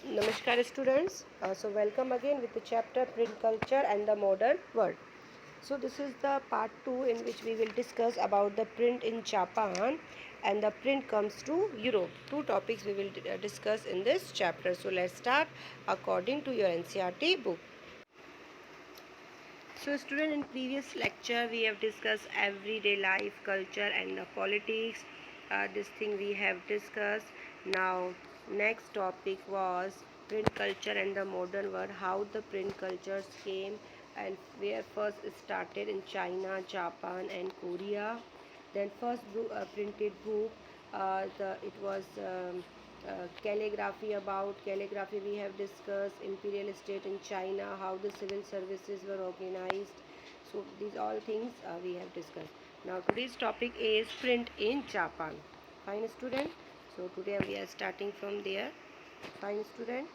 Namaskar students. So welcome again with the chapter Print Culture and the Modern World. So this is the part 2 in which we will discuss about the print in Japan and the print comes to Europe. Two topics we will discuss in this chapter. So let's start according to your NCERT book. So student, in previous lecture we have discussed everyday life, culture and the politics. This thing we have discussed. Now next topic was print culture and the modern world, how the print cultures came and where first started in China, Japan and Korea. Then first printed book, it was calligraphy. About calligraphy we have discussed, imperial state in China, how the civil services were organized. So these all things we have discussed. Now today's topic is print in Japan. Fine student. So today we are starting from there. Fine student.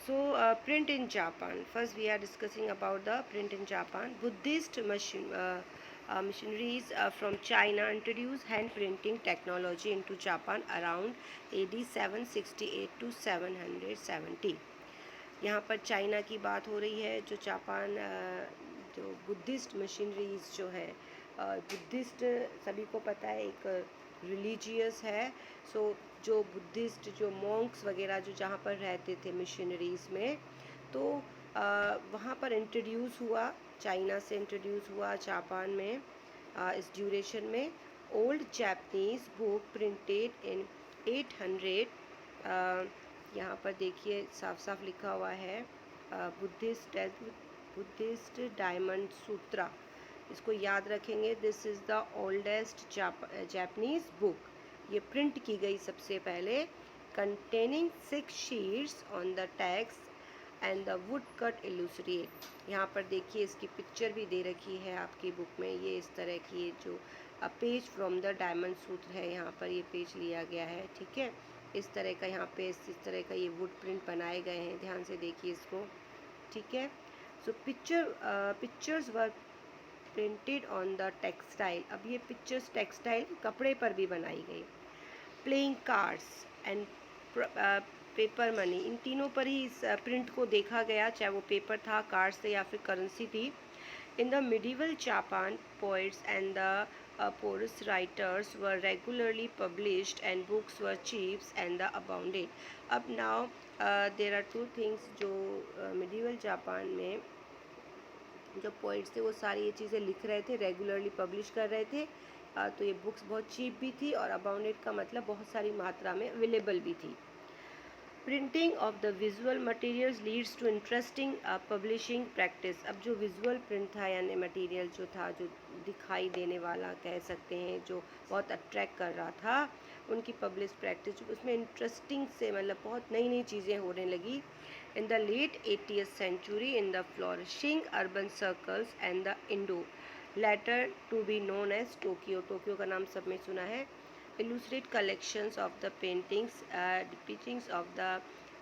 So print in Japan. First we are discussing about the print in Japan. Buddhist missionaries from China introduced hand printing technology into Japan around AD 768 to 770. यहाँ पर China की बात हो रही है। जो Japan जो Buddhist machineries जो है, बुद्धिस्ट सभी को पता है एक रिलीजियस है। सो जो बुद्धिस्ट जो मॉन्क्स वगैरह जो जहाँ पर रहते थे मिशनरीज़ में, तो वहाँ पर इंट्रोड्यूस हुआ, चाइना से इंट्रोड्यूस हुआ जापान में। इस ड्यूरेशन में old Japanese book printed in 800, यहाँ पर देखिए साफ साफ लिखा हुआ है बुद्धिस्ट डायमंड सूत्रा। इसको याद रखेंगे। This is the oldest Japanese book. ये प्रिंट की गई सबसे पहले, containing 6 sheets on the text and the wood cut illustrate. यहाँ पर देखिए इसकी पिक्चर भी दे रखी है आपकी बुक में। ये इस तरह की जो पेज फ्रॉम द डायमंड सूत्र है, यहाँ पर ये पेज लिया गया है। ठीक है, इस तरह का यहाँ पे इस तरह का ये वुड प्रिंट बनाए गए हैं। ध्यान से देखिए इसको। ठीक है, so pictures were printed on the textile. अब ये पिक्चर्स टेक्सटाइल कपड़े पर भी बनाई गई। Playing cards and paper money, इन तीनों पर ही इस प्रिंट को देखा गया, चाहे वो पेपर था, कार्ड्स थे या फिर करेंसी थी। In the medieval Japan poets and the prose writers were regularly published and books were cheap and the abounded. अब now there are two things जो medieval जापान में जो पोइट्स थे वो सारी ये चीज़ें लिख रहे थे, रेगुलरली पब्लिश कर रहे थे। तो ये बुक्स बहुत चीप भी थी और अबाउंडेड का मतलब बहुत सारी मात्रा में अवेलेबल भी थी। Printing of the visual materials leads to interesting publishing practice. अब जो विजुअल प्रिंट था यानी मटेरियल जो था, जो दिखाई देने वाला कह सकते हैं, जो बहुत अट्रैक्ट कर रहा था, उनकी पब्लिश प्रैक्टिस उसमें इंटरेस्टिंग से मतलब बहुत नई नई चीज़ें होने लगी। In the late 80th century in the flourishing urban circles and the Edo later to be known as Tokyo. Tokyo का नाम सब में सुना है। Illustrate collections of the paintings, depictions of the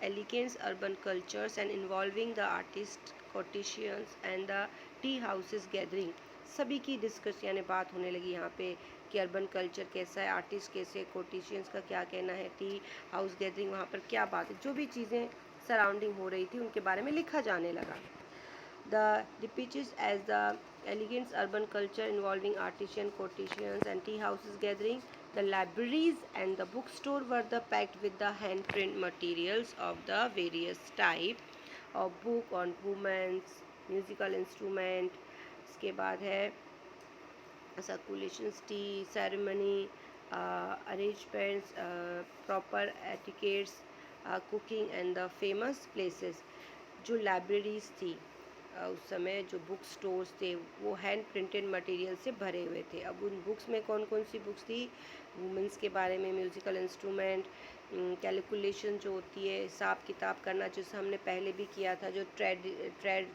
elegant urban cultures and involving the artists, courtesans and the tea houses gathering। सभी की discuss यानी बात होने लगी यहाँ पे कि अर्बन कल्चर कैसा है, आर्टिस्ट कैसे, कोर्टिशियंस का क्या कहना है, टी हाउस गैदरिंग वहाँ पर क्या बात है, जो भी चीज़ें सराउंडिंग हो रही थी उनके बारे में लिखा जाने लगा। The depictions as the elegant urban culture involving artisan, courtesans and tea houses gathering. The libraries and the bookstore were packed with the handprint materials of the various type of book on women's musical instrument। इसके बाद है circulations, tea ceremony, arrangements, proper etiquettes, cooking and the famous places। जो libraries थी उस समय, जो book stores थे, वो हैंड प्रिंटेड मटेरियल से भरे हुए थे। अब उन बुक्स में कौन कौन सी बुक्स थी? वुमेंस के बारे में, म्यूज़िकल इंस्ट्रूमेंट, कैलकुलेशन जो होती है, हिसाब किताब करना, जैसे हमने पहले भी किया था, जो ट्रेड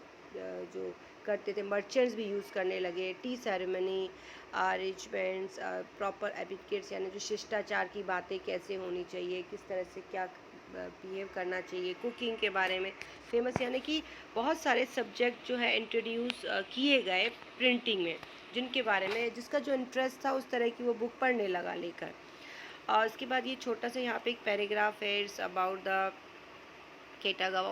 जो करते थे मर्चेंट्स भी यूज़ करने लगे। T ceremony, arrangements, proper etiquettes यानी जो शिष्टाचार की बातें कैसे होनी चाहिए, किस तरह से क्या बिहेव करना चाहिए, कुकिंग के बारे में फेमस, यानी कि बहुत सारे सब्जेक्ट जो है इंट्रोड्यूस किए गए प्रिंटिंग में, जिनके बारे में जिसका जो इंटरेस्ट था उस तरह की वो बुक पढ़ने लगा लेकर। उसके बाद ये छोटा सा यहाँ पे एक पैराग्राफ है, इट्स अबाउट द केटागावा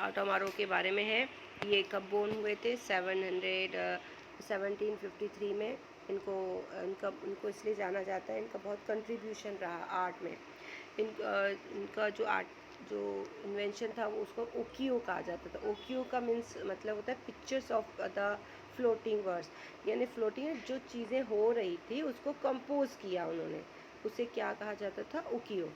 ओटोमारो के बारे में है। ये कब बोर्न हुए थे? 1753 में। इनको इसलिए जाना जाता है, इनका बहुत कंट्रीब्यूशन रहा आर्ट में। इनका जो इन्वेंशन था वो उसको ओकियो कहा जाता था। ओकियो का मीन्स मतलब होता है pictures of the floating words, यानी फ्लोटिंग जो चीज़ें हो रही थी उसको कंपोज किया उन्होंने, उसे क्या कहा जाता था? ओकियो।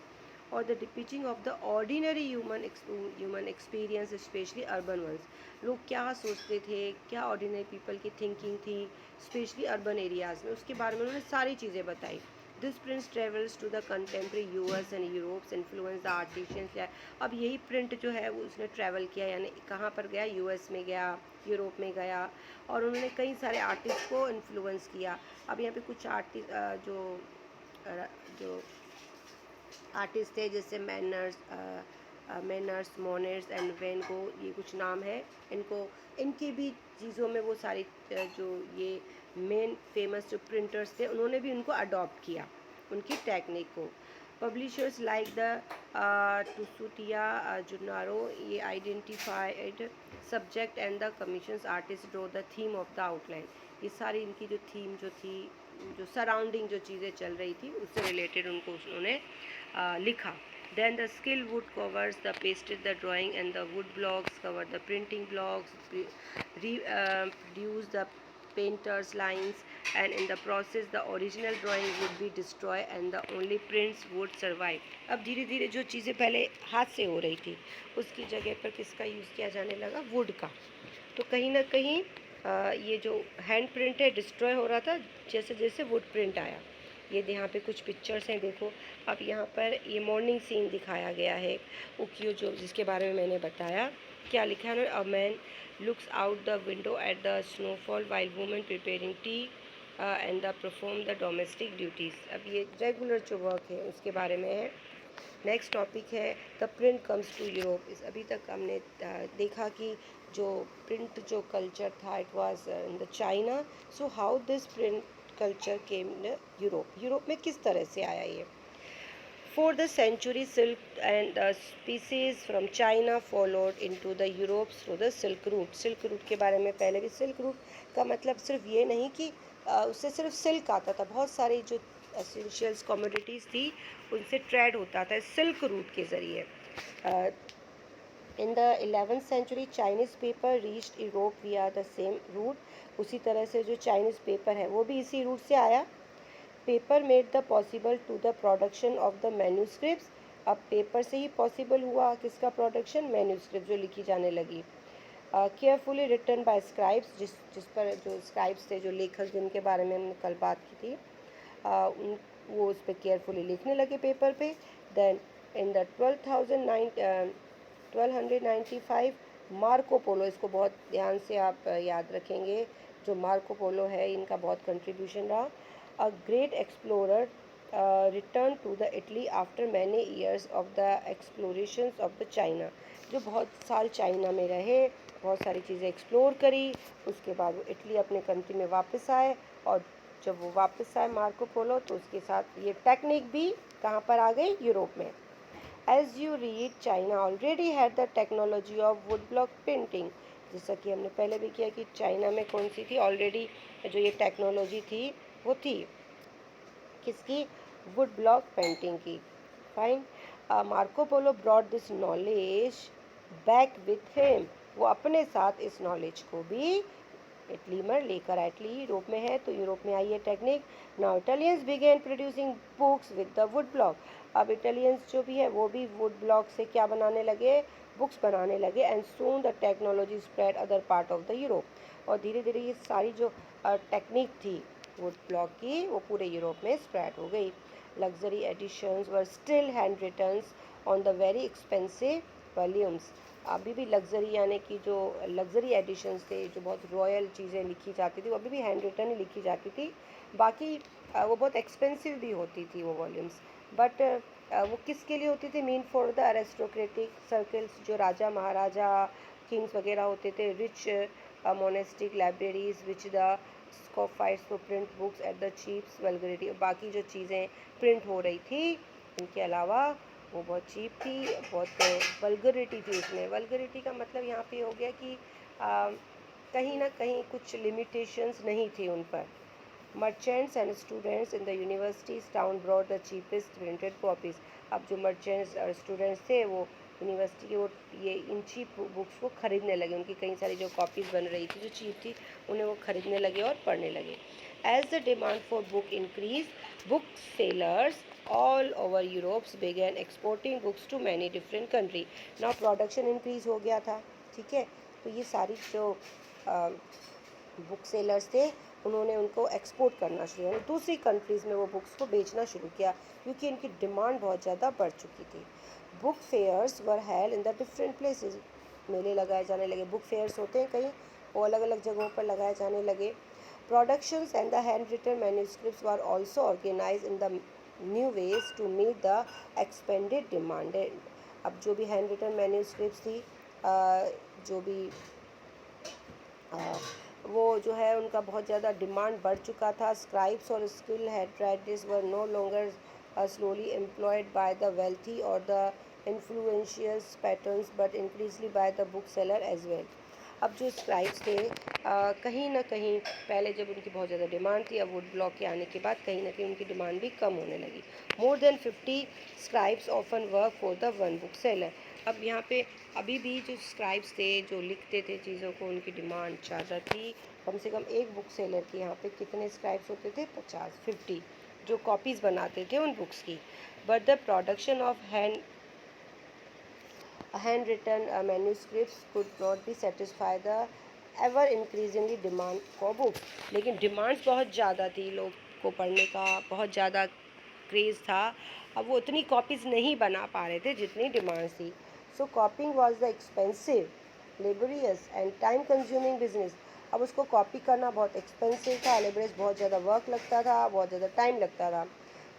और the depicting of the ordinary human experience, especially urban ones. लोग क्या सोचते थे, क्या ऑर्डिनरी पीपल की थिंकिंग थी, स्पेशली अर्बन एरियाज़ में, उसके बारे में उन्होंने सारी चीज़ें बताई। This print travels to the contemporary US and Europe's influence the artisans. अब यही प्रिंट जो है वो उसने ट्रैवल किया, यानी कहाँ पर गया? यूएस में गया, यूरोप में गया, और उन्होंने कई सारे आर्टिस्ट को इन्फ्लुएंस किया। अब यहाँ पे कुछ आर्टिस्ट जो आर्टिस्ट थे जैसे मैनर्स, मोनेर्स एंड वैन गो, ये कुछ नाम है। इनकी भी चीज़ों में वो सारी जो ये मेन फेमस जो प्रिंटर्स थे उन्होंने भी उनको अडॉप्ट किया, उनकी टेक्निक को। पब्लिशर्स लाइक द टुसुटिया जुनारो, ये identified subject and the commissions artist draw the theme of the outline. ये सारी इनकी जो थीम जो थी, जो सराउंडिंग जो चीज़ें चल रही थी उससे रिलेटेड उनको उन्होंने लिखा। Then the skill wood covers the pasted the drawing, and the wood blocks cover the printing blocks, reduce the painter's lines, and in the process the original drawing would be destroyed and the only prints would survive. अब धीरे धीरे जो चीज़ें पहले हाथ से हो रही थी उसकी जगह पर किसका यूज़ किया जाने लगा? वुड का। तो कहीं ना कहीं ये जो हैंड प्रिंट है डिस्ट्रॉय हो रहा था जैसे जैसे वुड प्रिंट आया। ये यहाँ पे कुछ पिक्चर्स हैं, देखो। अब यहाँ पर ये मॉर्निंग सीन दिखाया गया है उकियो, जो जिसके बारे में मैंने बताया। क्या लिखा है? A man looks out the window at the snowfall while women preparing T and the perform the domestic duties. अब ये रेगुलर जो वर्क है उसके बारे में है। नेक्स्ट टॉपिक है the print comes to Europe. इस अभी तक हमने देखा कि जो प्रिंट जो कल्चर था it was in the China. So how this print culture came in Europe में किस तरह से आया ये? For the century, silk and the species from China followed into the Europe through the Silk Route. Silk Route के बारे में पहले भी, Silk Route का मतलब सिर्फ ये नहीं कि उससे सिर्फ सिल्क आता था, बहुत सारी जो एसेंशियल्स कमोडिटीज़ थी उनसे ट्रेड होता था सिल्क रूट के ज़रिए। In the 11th century Chinese paper reached Europe via the same route. उसी तरह से जो चाइनीज़ पेपर है वो भी इसी रूट से आया। Paper made the possible to the production of the manuscripts. अब पेपर से ही पॉसिबल हुआ किसका प्रोडक्शन? मैन्यूस्क्रिप्ट जो लिखी जाने लगी। केयरफुली रिटन बाय स्क्राइब्स, जिस पर जो स्क्राइब्स थे, जो लेखक जिनके बारे में हमने कल बात की थी, वो उस पर केयरफुली लिखने लगे पेपर पे। Then in the 1295 Marco Polo, इसको बहुत ध्यान से आप याद रखेंगे, जो मार्को पोलो है इनका बहुत कंट्रीब्यूशन रहा। A great explorer returned to the Italy after many years of the explorations of the China। जो बहुत साल चाइना में रहे, बहुत सारी चीज़ें एक्सप्लोर करी, उसके बाद वो इटली अपने कंट्री में वापस आए। और जब वो वापस आए मार्को पोलो, तो उसके साथ ये टेक्निक भी कहाँ पर आ गई? यूरोप में। As you read, China already had the technology of woodblock painting। जैसा कि हमने पहले भी किया कि चाइना में कौन सी थी ऑलरेडी जो ये टेक्नोलॉजी थी, वो थी किसकी? वुड ब्लॉक पेंटिंग की। Fine. Marco Polo brought this knowledge back with him. वो अपने साथ इस नॉलेज को भी इटली में लेकर आए। इटली यूरोप में है तो यूरोप में आई है technique. Now Italians began producing books with the wood block. अब इटालियंस जो भी है वो भी वुड ब्लॉक से क्या बनाने लगे? बुक्स बनाने लगे। And soon the technology spread other part of the Europe. और धीरे धीरे ये सारी जो टेक्निक थी वुड ब्लॉक की वो पूरे यूरोप में स्प्रेड हो गई। Luxury editions were still hand writtens on the very expensive volumes. अभी भी लग्जरी यानी कि जो लग्जरी एडिशंस थे, जो बहुत रॉयल चीज़ें लिखी जाती थी, वो अभी भी हैंड रिटन ही लिखी जाती थी। बाकी वो बहुत एक्सपेंसिव भी होती थी वो वॉल्यूम्स, बट वो किसके लिए होती थी? Mean for the aristocratic circles, जो राजा महाराजा किंग्स वगैरह होते थे। Rich monastic libraries which the scoffed to print books at the cheap vulgarity. और बाकी जो चीज़ें प्रिंट हो रही थी इनके अलावा वो बहुत चीप थी, बहुत वल्गरिटी थी उसमें। वल्गरिटी का मतलब यहाँ पे हो गया कि कहीं ना कहीं कुछ लिमिटेशंस नहीं थी उन पर। Merchants and students in the universities town broad the cheapest printed copies. अब जो मर्चेंट्स और स्टूडेंट्स थे वो यूनिवर्सिटी के वो ये इन चीप बुक्स को ख़रीदने लगे। उनकी कई सारी जो कॉपीज़ बन रही थी जो चीप थी उन्हें वो ख़रीदने लगे और पढ़ने लगे। As the demand for book increase, book sellers all over Europes began exporting books to many different country. Now production increase हो गया था, ठीक है। तो ये सारी जो बुक सेलर्स थे उन्होंने उनको एक्सपोर्ट करना शुरू किया, दूसरी कंट्रीज़ में वो बुक्स को बेचना शुरू किया क्योंकि इनकी डिमांड बहुत ज़्यादा बढ़ चुकी थी। Book fairs were held in the different places. मेले लगाए जाने लगे, बुक फेयर्स होते हैं कहीं, वो अलग अलग जगहों पर लगाए जाने लगे। Productions and the hand written manuscripts were also organise in the new ways to meet the expanded demanded. अब जो भी हैंड रिटन मैन्यूस्क्रिप्ट्स थी, जो भी वो जो है उनका बहुत ज़्यादा डिमांड बढ़ चुका था। स्क्राइब्स और skill head writers were no longer slowly employed by the wealthy or the influential patrons but increasingly by the bookseller as well। अब जो स्क्राइब्स थे कहीं ना कहीं पहले जब उनकी बहुत ज़्यादा डिमांड थी, अब वुड ब्लॉक के आने के बाद कहीं ना कहीं उनकी डिमांड भी कम होने लगी। More than 50 scribes often work for the one book seller. अब यहाँ पे अभी भी जो स्क्राइब्स थे जो लिखते थे चीज़ों को, उनकी डिमांड ज़्यादा थी। कम से कम एक बुक सेलर के यहाँ पे कितने स्क्राइब्स होते थे? 50 जो कॉपीज़ बनाते थे उन बुक्स की। But the production of hand written manuscripts could not be satisfy the ever increasingly demand for books. लेकिन डिमांड्स बहुत ज़्यादा थी, लोग को पढ़ने का बहुत ज़्यादा क्रेज़ था। अब वो उतनी कॉपीज़ नहीं बना पा रहे थे जितनी डिमांड्स थी। So copying was the expensive, laborious and time consuming business. अब उसको कॉपी करना बहुत एक्सपेंसिव था, लेबोरियस, बहुत ज़्यादा वर्क लगता था, बहुत ज़्यादा टाइम लगता था।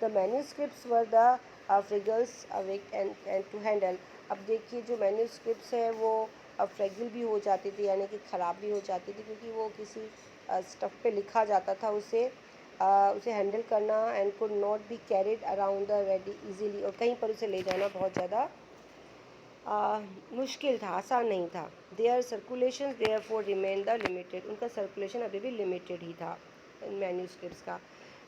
The manuscripts were the fragile and to handle. अब देखिए जो मैन्यूस्क्रिप्ट्स हैं वो फ्रेगल भी हो जाती थी, यानी कि ख़राब भी हो जाती थी, क्योंकि वो किसी स्टफ़ पे लिखा जाता था, उसे हैंडल करना and could not be carried around the ready easily. और कहीं पर उसे ले जाना बहुत ज़्यादा मुश्किल था, आसान नहीं था। Their circulation therefore remain the limited. उनका सर्कुलेशन अभी भी लिमिटेड ही था मैन्यूस्क्रिप्ट्स का।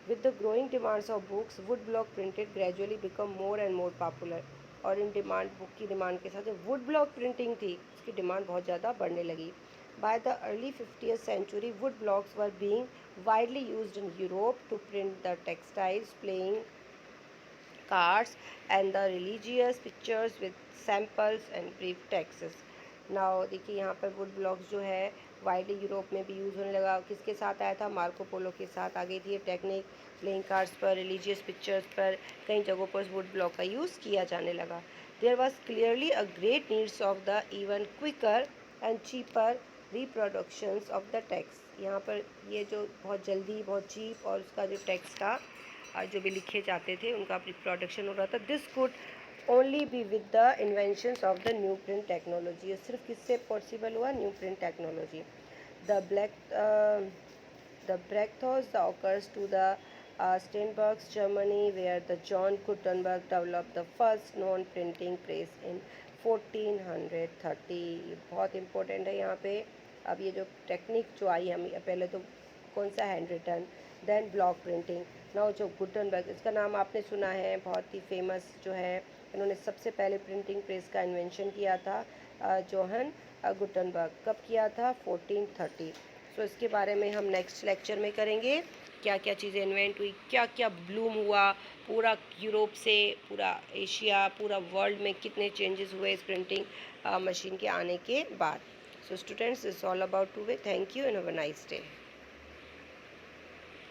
With the growing demands of books, wood block printed gradually become more and more popular. और इन डिमांड, बुक की डिमांड के साथ जो वुड ब्लॉक प्रिंटिंग थी उसकी डिमांड बहुत ज़्यादा बढ़ने लगी। By the early 50th century, wood blocks were being widely used in Europe to print the textiles, playing cards and the religious pictures with samples and brief texts। Now देखिए यहाँ पर would blocks जो है widely Europe में भी use होने लगा। किसके साथ आया था? मार्को पोलो के साथ आ गई थी ये टेक्निक। प्लेइंग कार्ड्स पर, रिलीजियस पिक्चर्स पर, कई जगहों पर वुड ब्लॉक का यूज़ किया जाने लगा। There was clearly a great needs of the even quicker and cheaper reproductions of the text. यहाँ पर ये जो बहुत जल्दी, बहुत चीप और उसका जो टेक्स्ट का जो भी लिखे जाते थे उनका रिप्रोडक्शन हो रहा था। This could only be with the inventions of the new print technology. सिर्फ किससे पॉसिबल हुआ? New print technology. The breakthroughs occurs to the Steinberg's Germany, where the John Gutenberg developed the first non-printing press in 1430। बहुत important है यहाँ पे। अब ये जो टेक्निक जो आई हम पहले तो कौन सा hand written, then block printing. Now जो गुटनबर्ग, इसका नाम आपने सुना है, बहुत ही फेमस जो है, इन्होंने सबसे पहले प्रिंटिंग प्रेस का इन्वेंशन किया था जोहन गुटनबर्ग। कब किया था? 1430। सो इसके बारे में हम नेक्स्ट लेक्चर में करेंगे, क्या क्या चीज़ें इन्वेंट हुई, क्या क्या ब्लूम हुआ पूरा यूरोप से पूरा एशिया, पूरा वर्ल्ड में कितने चेंजेस हुए इस प्रिंटिंग मशीन के आने के बाद। So students, it's all about today. Thank you and have a nice day.